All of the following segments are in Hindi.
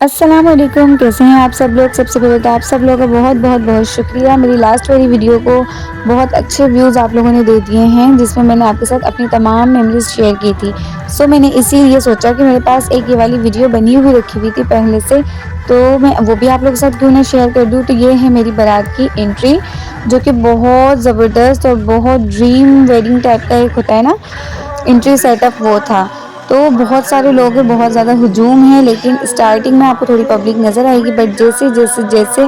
अस्सलाम वालेकुम, कैसे हैं आप सब लोग। सबसे पहले तो आप सब लोगों का बहुत बहुत बहुत शुक्रिया। मेरी लास्ट वाली वीडियो को बहुत अच्छे व्यूज़ आप लोगों ने दे दिए हैं, जिसमें मैंने आपके साथ अपनी तमाम मेमोरीज़ शेयर की थी। सो मैंने इसीलिए सोचा कि मेरे पास एक ये वाली वीडियो बनी हुई रखी हुई थी पहले से, तो मैं वो भी आप लोगों के साथ क्यों ना शेयर कर दूँ। तो ये है मेरी बारात की एंट्री, जो कि बहुत ज़बरदस्त और बहुत ड्रीम वेडिंग टाइप का एक होता है ना एंट्री सेटअप, वो था। तो बहुत सारे लोग हैं, बहुत ज़्यादा हुजूम है, लेकिन स्टार्टिंग में आपको थोड़ी पब्लिक नज़र आएगी, बट जैसे जैसे जैसे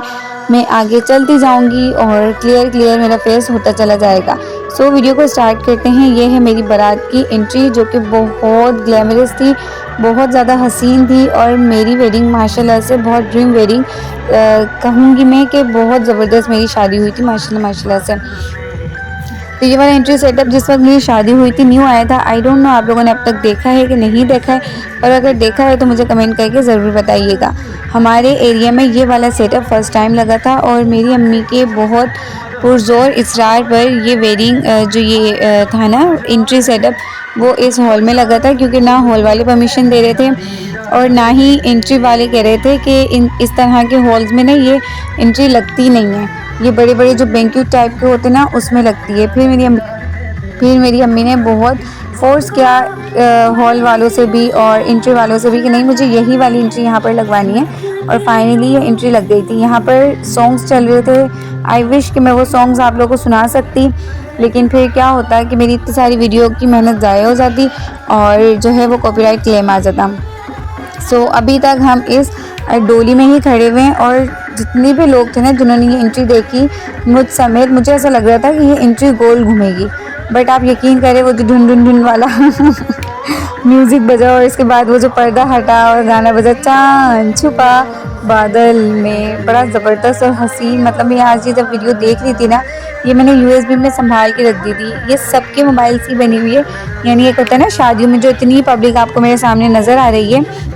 मैं आगे चलती जाऊंगी और क्लियर क्लियर मेरा फेस होता चला जाएगा। सो वीडियो को स्टार्ट करते हैं। ये है मेरी बारात की एंट्री, जो कि बहुत ग्लैमरस थी, बहुत ज़्यादा हसीन थी, और मेरी वेडिंग माशाल्लाह से बहुत ड्रीम वेडिंग कहूँगी मैं कि बहुत ज़बरदस्त मेरी शादी हुई थी माशाल्लाह माशाल्लाह से। तो ये वाला एंट्री सेटअप जिस वक्त मेरी शादी हुई थी न्यू आया था। आई डोंट नो आप लोगों ने अब तक देखा है कि नहीं देखा है, और अगर देखा है तो मुझे कमेंट करके ज़रूर बताइएगा। हमारे एरिया में ये वाला सेटअप फ़र्स्ट टाइम लगा था, और मेरी अम्मी के बहुत पुरज़ोर इसरार पर ये वेडिंग जो ये था ना एंट्री सेटअप, वो इस हॉल में लगा था, क्योंकि ना हॉल वाले परमिशन दे रहे थे और ना ही एंट्री वाले कह रहे थे कि इस तरह के हॉल्स में ना ये एंट्री लगती नहीं है, ये बड़े बड़े जो बैंक्वेट टाइप के होते हैं ना उसमें लगती है। फिर मेरी अम्मी ने बहुत फोर्स किया हॉल वालों से भी और एंट्री वालों से भी कि नहीं, मुझे यही वाली एंट्री यहाँ पर लगवानी है, और फाइनली ये एंट्री लग गई थी। यहाँ पर सॉन्ग्स चल रहे थे। आई विश कि मैं वो सॉन्ग्स आप लोगों को सुना सकती, लेकिन फिर क्या होता है कि मेरी इतनी सारी वीडियो की मेहनत ज़ाया हो जाती और जो है वो कॉपीराइट क्लेम आ जाता। सो अभी तक हम इस डोली में ही खड़े हुए हैं, और जितने भी लोग थे ना जिन्होंने ये एंट्री देखी मुझ समेत, मुझे ऐसा लग रहा था कि ये एंट्री गोल घूमेगी, बट आप यकीन करें वो जो ढुन ढुन ढुन वाला म्यूज़िक बजा और इसके बाद वो जो पर्दा हटा और गाना बजा चांद छुपा बादल में, बड़ा ज़बरदस्त और हसीन। मतलब मैं आज ये जब वीडियो देख रही थी ना, ये मैंने यूएसबी में संभाल के रख दी थी। ये सबके मोबाइल से बनी हुई है, यानी एक होता है ना शादियों में जो इतनी पब्लिक आपको मेरे सामने नज़र आ रही है,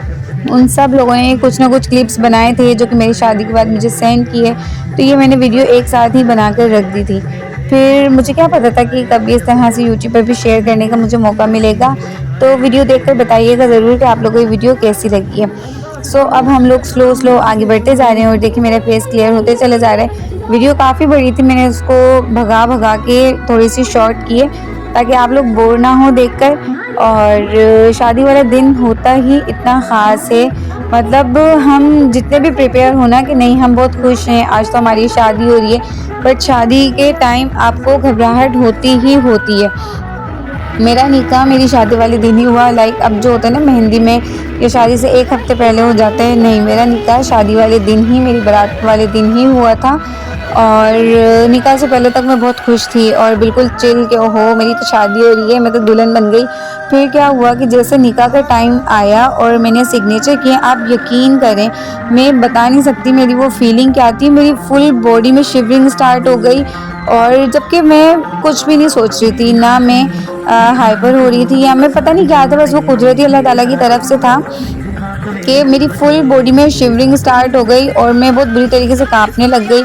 उन सब लोगों ने कुछ ना कुछ क्लिप्स बनाए थे जो कि मेरी शादी के बाद मुझे सेंड किए। तो ये मैंने वीडियो एक साथ ही बना कर रख दी थी। फिर मुझे क्या पता था कि कभी इस तरह से यूट्यूब पर भी शेयर करने का मुझे मौका मिलेगा। तो वीडियो देखकर बताइएगा ज़रूर कि आप लोगों को ये वीडियो कैसी लगी है। सो अब हम लोग स्लो स्लो आगे बढ़ते जा रहे हैं, और देखिए मेरा फेस क्लियर होते चले जा रहे हैं। वीडियो काफ़ी बड़ी थी, मैंने उसको भगा भगा के थोड़ी सी शॉर्ट की है ताकि आप लोग बोर ना हो देखकर। और शादी वाला दिन होता ही इतना ख़ास है, मतलब हम जितने भी प्रिपेयर होना कि नहीं हम बहुत खुश हैं, आज तो हमारी शादी हो रही है, बट शादी के टाइम आपको घबराहट होती ही होती है। मेरा निकाह मेरी शादी वाले दिन ही हुआ। लाइक अब जो होता है ना मेहंदी में या शादी से एक हफ्ते पहले हो जाते हैं, नहीं, मेरा निकाह शादी वाले दिन ही, मेरी बारात वाले दिन ही हुआ था। और निकाह से पहले तक मैं बहुत खुश थी और बिल्कुल चिल कि ओहो मेरी तो शादी हो रही है, मैं तो दुल्हन बन गई। फिर क्या हुआ कि जैसे निकाह का टाइम आया और मैंने सिग्नेचर किए, आप यकीन करें मैं बता नहीं सकती मेरी वो फीलिंग क्या थी। मेरी फुल बॉडी में शिवरिंग स्टार्ट हो गई, और जबकि मैं कुछ भी नहीं सोच रही थी, ना मैं हाइपर हो रही थी या मैं पता नहीं क्या था, बस वो कुदरती अल्लाह ताला की तरफ से था कि मेरी फुल बॉडी में शिवरिंग स्टार्ट हो गई और मैं बहुत बुरी तरीके से कांपने लग गई।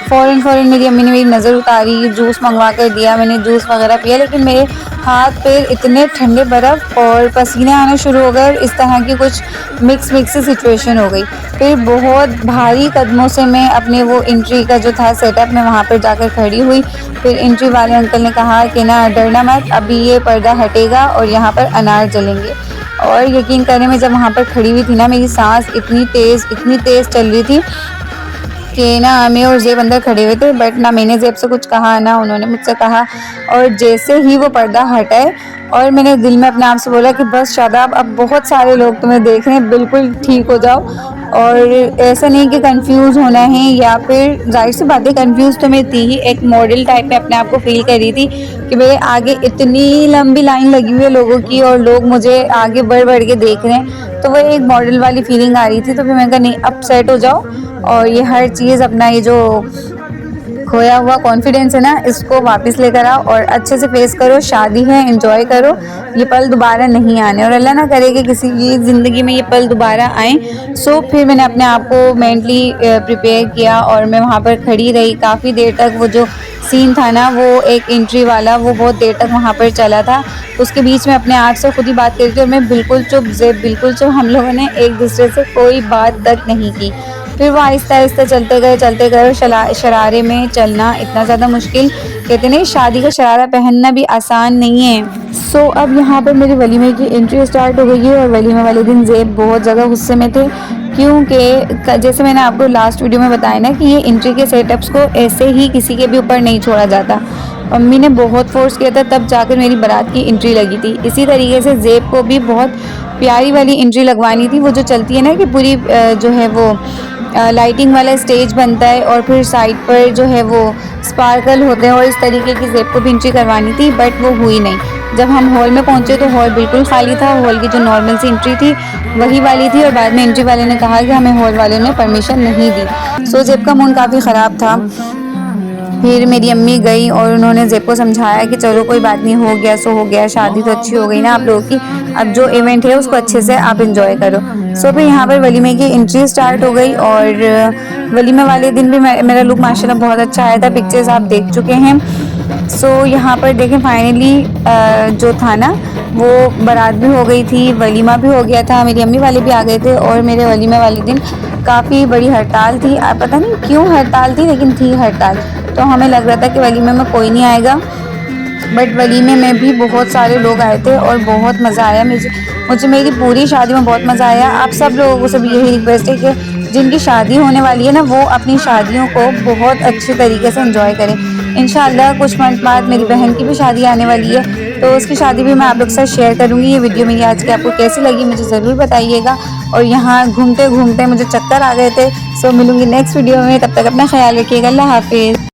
फ़ौरन मेरी अम्मी ने मेरी नज़र उतारी, जूस मंगवा कर दिया, मैंने जूस वगैरह पिया, लेकिन मेरे हाथ पैर इतने ठंडे बर्फ़ और पसीने आना शुरू हो गए, और इस तरह की कुछ मिक्स सी सिचुएशन हो गई। फिर बहुत भारी कदमों से मैं अपने वो एंट्री का जो था सेटअप, मैं वहाँ पर जाकर खड़ी हुई। फिर एंट्री वाले अंकल ने कहा कि ना डरना मत, अभी ये पर्दा हटेगा और यहाँ पर अनार जलेंगे। और यकीन करें मैं जब वहाँ पर खड़ी हुई थी ना, मेरी सांस इतनी तेज़ चल रही थी कि ना मैं और ज़ेब अंदर खड़े हुए थे, बट ना मैंने ज़ेब से कुछ कहा ना उन्होंने मुझसे कहा। और जैसे ही वो पर्दा हटाए और मैंने दिल में अपने आप से बोला कि बस शादाब, अब बहुत सारे लोग तुम्हें देख रहे हैं, बिल्कुल ठीक हो जाओ। और ऐसा नहीं कि कंफ्यूज होना है, या फिर जाहिर सी बात है कंफ्यूज तो मैं थी ही, एक मॉडल टाइप में अपने आप को फील कर रही थी कि मेरे आगे इतनी लंबी लाइन लगी हुई है लोगों की और लोग मुझे आगे बढ़ के देख रहे हैं, तो वो एक मॉडल वाली फीलिंग आ रही थी। तो फिर मैंने कहा नहीं, अब सेट हो जाओ, और ये हर चीज़ अपना ये जो खोया हुआ कॉन्फिडेंस है ना, इसको वापस लेकर आओ और अच्छे से फेस करो। शादी है, एंजॉय करो, ये पल दोबारा नहीं आने और अल्लाह ना करे कि किसी की ज़िंदगी में ये पल दोबारा आएँ। सो फिर मैंने अपने आप को मेंटली प्रिपेयर किया और मैं वहाँ पर खड़ी रही काफ़ी देर तक। वो जो सीन था ना, वो एक एंट्री वाला, वो बहुत देर तक वहाँ पर चला था। उसके बीच में अपने आप से खुद ही बात कर रही थी और मैं बिल्कुल चुप, ज़ेब बिल्कुल चुप। हम लोगों ने एक दूसरे से कोई बात तक नहीं की। फिर वो आहिस्ता-आहिस्ता चलते गए और शरारे में चलना इतना ज़्यादा मुश्किल, कहते नहीं शादी का शरारा पहनना भी आसान नहीं है। सो अब यहाँ पर मेरी वलीमे की एंट्री स्टार्ट हो गई है और वलीमे वाले दिन ज़ेब बहुत ज़्यादा गुस्से में थे, क्योंकि जैसे मैंने आपको लास्ट वीडियो में बताया ना कि ये एंट्री के सेटअप्स को ऐसे ही किसी के भी ऊपर नहीं छोड़ा जाता। अम्मी ने बहुत फोर्स किया था, तब जाकर मेरी बारात की एंट्री लगी थी। इसी तरीके से ज़ेब को भी बहुत प्यारी वाली एंट्री लगवानी थी, वो जो चलती है ना कि पूरी जो है वो लाइटिंग वाला स्टेज बनता है और फिर साइड पर जो है वो स्पार्कल होते हैं, और इस तरीके की ज़ेब को भी एंट्री करवानी थी, बट वो हुई नहीं। जब हम हॉल में पहुंचे तो हॉल बिल्कुल खाली था। हॉल की जो नॉर्मल सी एंट्री थी वही वाली थी और बाद में एंट्री वाले ने कहा कि हमें हॉल वालों ने परमिशन नहीं दी। सो ज़ेब का मूड काफ़ी ख़राब था। फिर मेरी अम्मी गई और उन्होंने ज़ेब को समझाया कि चलो कोई बात नहीं, हो गया सो हो गया, शादी तो अच्छी हो गई ना आप लोगों की, अब जो इवेंट है उसको अच्छे से आप इंजॉय करो। सो फिर यहाँ पर वलीमे की एंट्री स्टार्ट हो गई और वलीमे वाले दिन भी मेरा लुक माशाल्लाह बहुत अच्छा आया था, पिक्चर्स आप देख चुके हैं। सो यहाँ पर देखें फाइनली जो था ना वो बारात भी हो गई थी, वलीमा भी हो गया था, मेरी अम्मी वाले भी आ गए थे और मेरे वलीमे वाले दिन काफ़ी बड़ी हड़ताल थी। पता नहीं क्यों हड़ताल थी, लेकिन थी हड़ताल। तो हमें लग रहा था कि वलीमे में कोई नहीं आएगा, बट वलीमे में भी बहुत सारे लोग आए थे और बहुत मज़ा आया। मुझे मेरी पूरी शादी में बहुत मज़ा आया। आप सब लोगों को सब यही रिक्वेस्ट है कि जिनकी शादी होने वाली है ना, वो अपनी शादियों को बहुत अच्छे तरीके से एंजॉय करें। इंशाल्लाह कुछ मंथ बाद मेरी बहन की भी शादी आने वाली है, तो उसकी शादी भी मैं आप लोग के साथ शेयर करूँगी। ये वीडियो मेरी आज की आपको कैसी लगी मुझे ज़रूर बताइएगा। और यहाँ घूमते घूमते मुझे चक्कर आ गए थे। सो मिलूँगी नेक्स्ट वीडियो में, तब तक अपना ख्याल रखिएगा। अल्लाह हाफिज़।